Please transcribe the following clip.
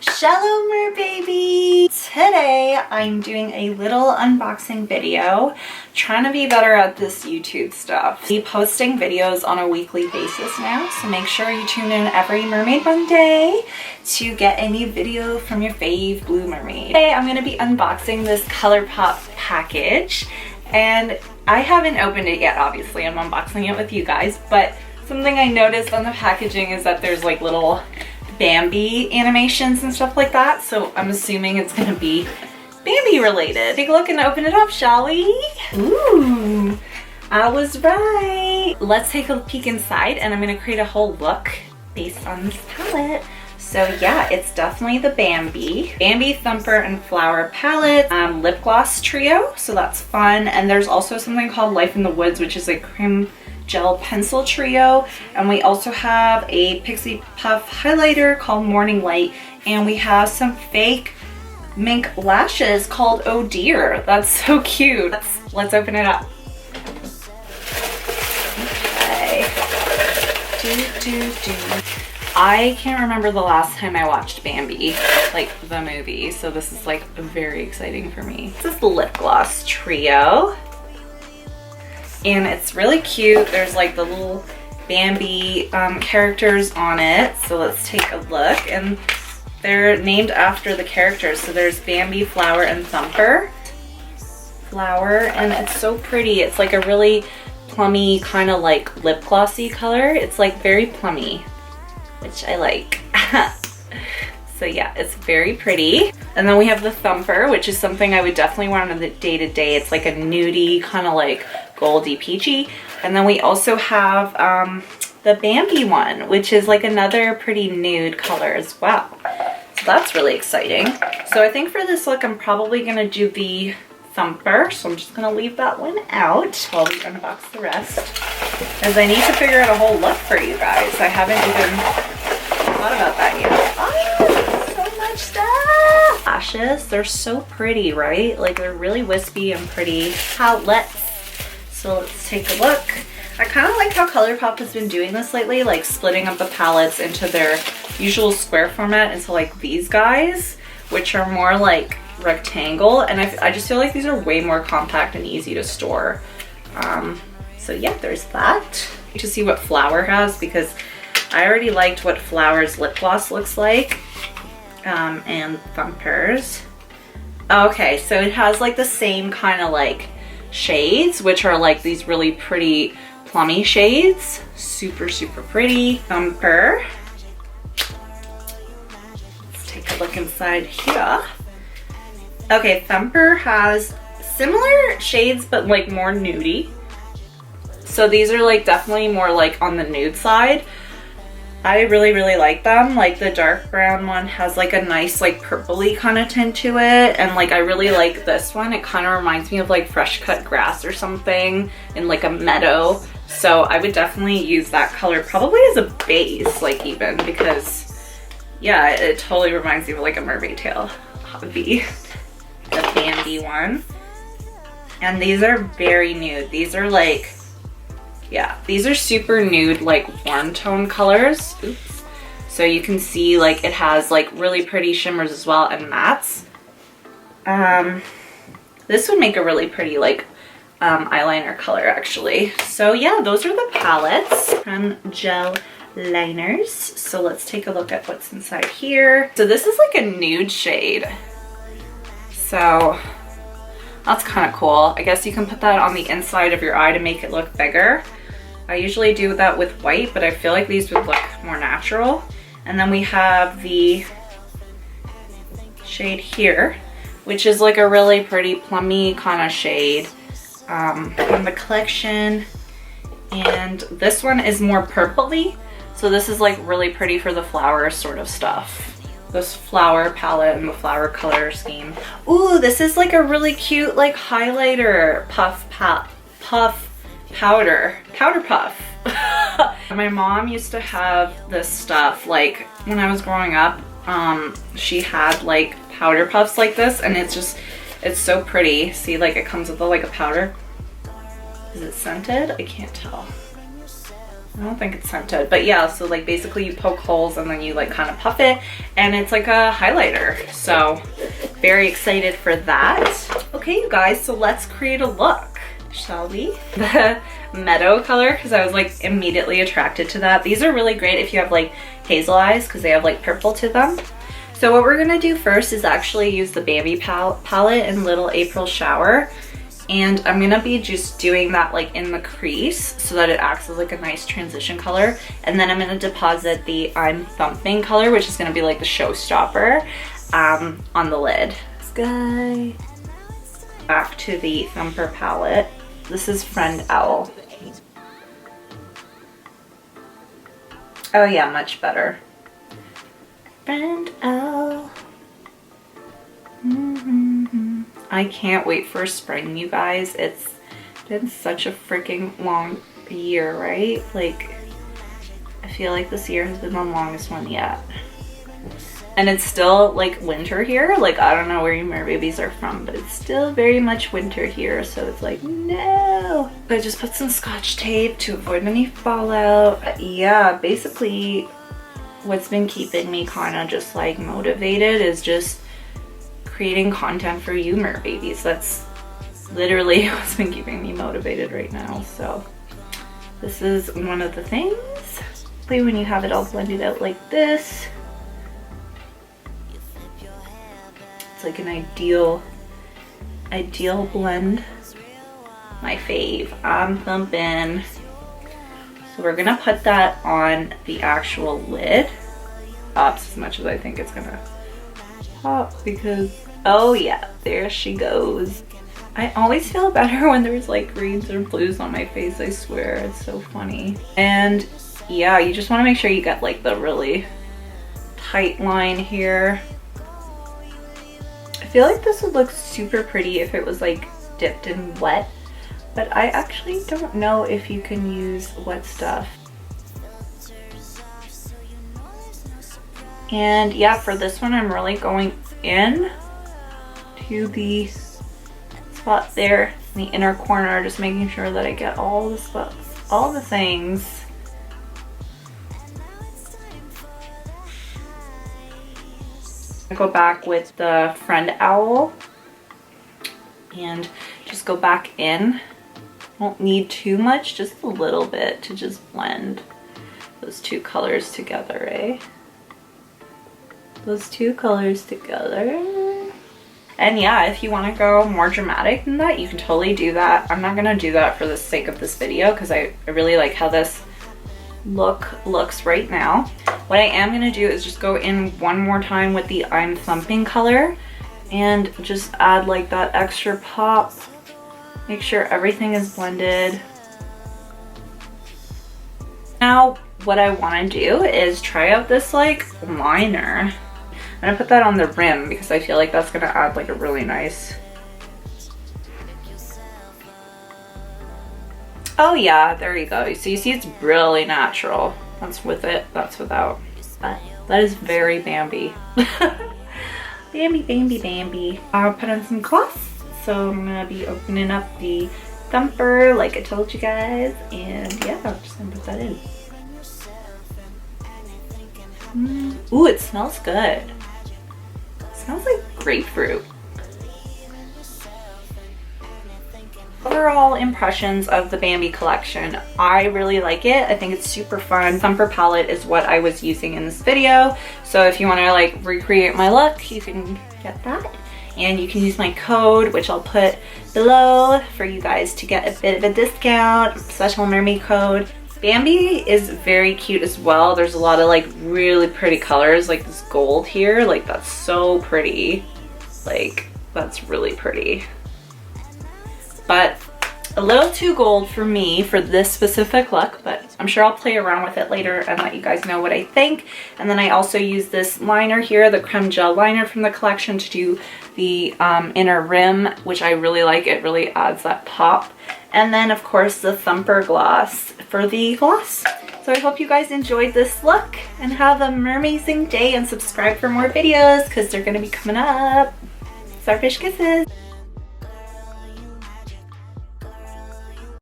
Shello Merbbz! Today I'm doing a little unboxing video, trying to be better at this YouTube stuff. I'll be posting videos on a weekly basis now, so make sure you tune in every Mermaid Monday to get a new video from your fave Blue Mermaid. Today I'm going to be unboxing this ColourPop package, and I haven't opened it yet, obviously. I'm unboxing it with you guys, but something I noticed on the packaging is that there's like little Bambi animations and stuff like that, so I'm assuming it's gonna be Bambi related. Take a look and open it up, shall we? Ooh, I was right. Let's take a peek inside, and I'm gonna create a whole look based on this palette. So yeah, it's definitely the Bambi Thumper and Flower palette, lip gloss trio, so that's fun. And there's also something called Life in the Woods, which is a cream gel pencil trio, and we also have a Pixie Puff highlighter called Morning Light, and we have some fake mink lashes called Oh Dear. That's so cute. Let's open it up. Okay. I can't remember the last time I watched Bambi, like the movie, so this is like very exciting for me. This is the lip gloss trio. And it's really cute. There's like the little Bambi characters on it. So let's take a look. And they're named after the characters. So there's Bambi, Flower, and Thumper. Flower, and it's so pretty. It's like a really plummy, kind of like lip glossy color. It's like very plummy, which I like. So yeah, it's very pretty. And then we have the Thumper, which is something I would definitely wear on the day-to-day. It's like a nudie, kind of like goldy peachy. And then we also have the Bambi one, which is like another pretty nude color as well. So that's really exciting. So I think for this look, I'm probably gonna do the Thumper. So I'm just gonna leave that one out while we unbox the rest, as I need to figure out a whole look for you guys. I haven't even thought about that yet. Oh, so much stuff! Lashes, they're so pretty, right? Like they're really wispy and pretty. Palettes. So let's take a look. I kind of like how ColourPop has been doing this lately, like splitting up the palettes into their usual square format into like these guys, which are more like rectangle. And I just feel like these are way more compact and easy to store. So yeah, there's that. To see what Flower has, because I already liked what Flower's lip gloss looks like. And Thumper's. Okay, so it has like the same kind of like shades, which are like these really pretty plummy shades. Super, super pretty. Thumper. Let's take a look inside here. Okay, Thumper has similar shades, but like more nudie. So these are like definitely more like on the nude side. I really, really like them. Like the dark brown one has like a nice like purpley kind of tint to it. And like I really like this one. It kind of reminds me of like fresh cut grass or something in like a meadow. So I would definitely use that color probably as a base, like even, because yeah, it totally reminds me of like a mermaid tail hobby. The Bambi one. And these are very nude. These are like, yeah, these are super nude, like warm tone colors. Oops. So you can see like it has like really pretty shimmers as well, and mattes. This would make a really pretty like eyeliner color actually. So yeah, those are the palettes from Gel Liners. So let's take a look at what's inside here. So this is like a nude shade. So that's kind of cool. I guess you can put that on the inside of your eye to make it look bigger. I usually do that with white, but I feel like these would look more natural. And then we have the shade here, which is like a really pretty plummy kind of shade from the collection. And this one is more purpley. So this is like really pretty for the flower sort of stuff. This Flower palette and the Flower color scheme. Ooh, this is like a really cute like highlighter puff powder puff. My mom used to have this stuff like when I was growing up. She had like powder puffs like this, and it's so pretty. See, like it comes with like a powder. Is it scented? I can't tell. I don't think it's scented, but yeah, so like basically you poke holes and then you like kind of puff it and it's like a highlighter. So very excited for that. Okay, you guys, so let's create a look, shall we? The Meadow color, because I was like immediately attracted to that. These are really great if you have like hazel eyes because they have like purple to them. So what we're gonna do first is actually use the Bambi palette in Little April Shower. And I'm gonna be just doing that like in the crease so that it acts as like a nice transition color. And then I'm gonna deposit the I'm Thumping color, which is gonna be like the showstopper on the lid. This guy. Back to the Thumper palette. This is Friend Owl. Oh yeah, much better. Friend Owl. I can't wait for spring, you guys. It's been such a freaking long year, right? Like, I feel like this year has been the longest one yet. And it's still like winter here. Like, I don't know where you merbabies are from, but it's still very much winter here. So it's like, no. I just put some Scotch tape to avoid any fallout. Yeah, basically what's been keeping me kind of just like motivated is just creating content for you merbabies. That's literally what's been keeping me motivated right now. So this is one of the things. When you have it all blended out like this, it's like an ideal blend. My fave. I'm thumping. So we're gonna put that on the actual lid. Pops as much as I think it's gonna pop because, oh yeah, there she goes. I always feel better when there's like greens or blues on my face, I swear. It's so funny. And yeah, you just want to make sure you get like the really tight line here. I feel like this would look super pretty if it was like dipped in wet, but I actually don't know if you can use wet stuff. And yeah, for this one, I'm really going in to the spot there in the inner corner, just making sure that I get all the spots, all the things. I go back with the Friend Owl and just go back in. Won't need too much, just a little bit to just blend those two colors together, eh? Those two colors together. And yeah, if you want to go more dramatic than that, you can totally do that. I'm not gonna do that for the sake of this video because I really like how this looks right now. What I am gonna do is just go in one more time with the I'm Thumping color and just add like that extra pop. Make sure everything is blended. Now, what I want to do is try out this like liner. I'm gonna put that on the rim because I feel like that's gonna add like a really nice. Oh yeah, there you go. So you see it's really natural. That's with it, that's without. But that is very Bambi. Bambi, Bambi, Bambi. I'll put on some gloss. So I'm gonna be opening up the Thumper like I told you guys. And yeah, I'm just gonna put that in. Ooh, it smells good. It smells like grapefruit. Overall impressions of the Bambi collection, I really like it. I think it's super fun. Thumper palette is what I was using in this video. So if you want to like recreate my look, you can get that. And you can use my code, which I'll put below for you guys to get a bit of a discount, special mermaid code. Bambi is very cute as well. There's a lot of like really pretty colors, like this gold here, like that's so pretty. Like that's really pretty. But a little too gold for me for this specific look, but I'm sure I'll play around with it later and let you guys know what I think. And then I also use this liner here, the Creme Gel liner from the collection, to do the inner rim, which I really like. It really adds that pop. And then of course the Thumper gloss for the gloss. So I hope you guys enjoyed this look and have an amazing day, and subscribe for more videos because they're gonna be coming up. Starfish kisses.